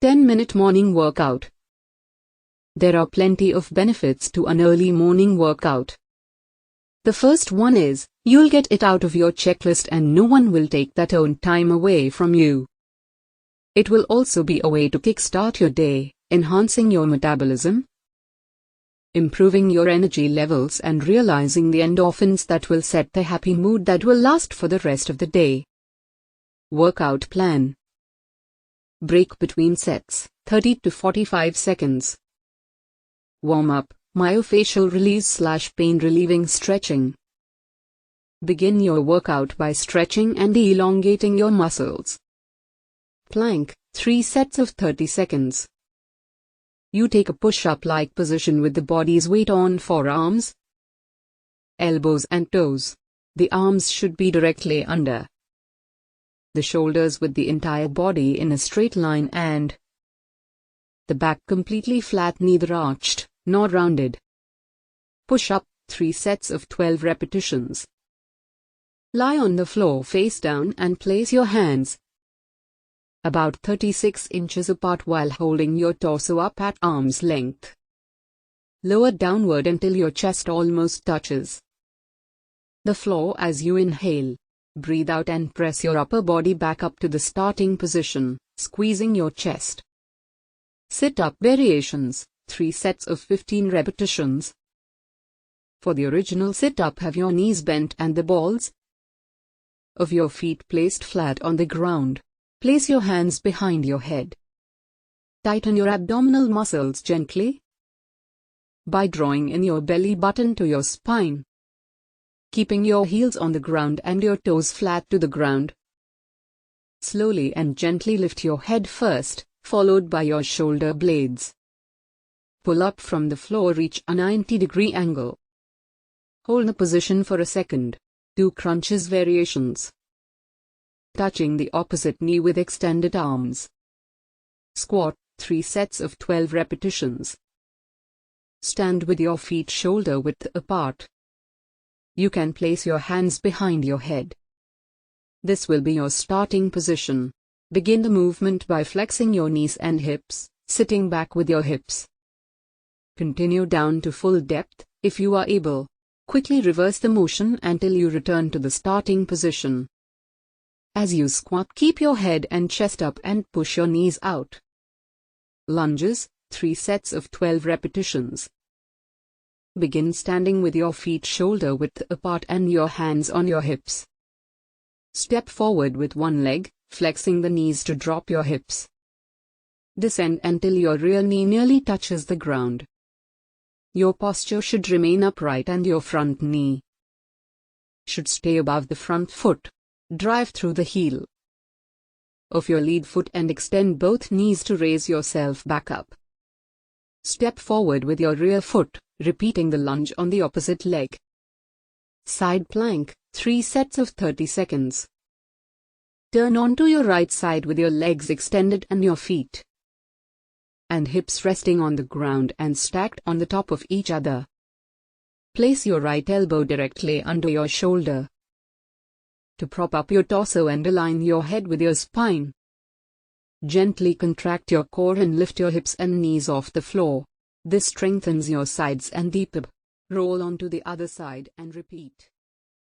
10-minute morning workout. There are plenty of benefits to an early morning workout. The first one is, you'll get it out of your checklist and no one will take that own time away from you. It will also be a way to kickstart your day, enhancing your metabolism, improving your energy levels and realizing the endorphins that will set the happy mood that will last for the rest of the day. Workout plan. Break between sets, 30 to 45 seconds. Warm-up, myofascial release/pain relieving stretching. Begin your workout by stretching and elongating your muscles. Plank, 3 sets of 30 seconds. You take a push-up-like position with the body's weight on forearms, elbows and toes. The arms should be directly under the shoulders with the entire body in a straight line and the back completely flat, neither arched nor rounded. Push up, 3 sets of 12 repetitions. Lie on the floor face down and place your hands about 36 inches apart while holding your torso up at arm's length. Lower downward until your chest almost touches the floor as you inhale. Breathe out and press your upper body back up to the starting position, squeezing your chest. Sit-up variations, 3 sets of 15 repetitions. For the original sit-up, have your knees bent and the balls of your feet placed flat on the ground. Place your hands behind your head. Tighten your abdominal muscles gently by drawing in your belly button to your spine, keeping your heels on the ground and your toes flat to the ground. Slowly and gently lift your head first, followed by your shoulder blades. Pull up from the floor, reach a 90-degree angle. Hold the position for a second. Do crunches variations, touching the opposite knee with extended arms. Squat, 3 sets of 12 repetitions. Stand with your feet shoulder width apart. You can place your hands behind your head. This will be your starting position. Begin the movement by flexing your knees and hips, sitting back with your hips. Continue down to full depth, if you are able. Quickly reverse the motion until you return to the starting position. As you squat, keep your head and chest up and push your knees out. Lunges, 3 sets of 12 repetitions. Begin standing with your feet shoulder width apart and your hands on your hips. Step forward with one leg, flexing the knees to drop your hips. Descend until your rear knee nearly touches the ground. Your posture should remain upright and your front knee should stay above the front foot. Drive through the heel of your lead foot and extend both knees to raise yourself back up. Step forward with your rear foot, repeating the lunge on the opposite leg. Side plank, 3 sets of 30 seconds. Turn onto your right side with your legs extended and your feet and hips resting on the ground and stacked on the top of each other. Place your right elbow directly under your shoulder to prop up your torso and align your head with your spine. Gently contract your core and lift your hips and knees off the floor. This strengthens your sides and deep ab. Roll onto the other side and repeat.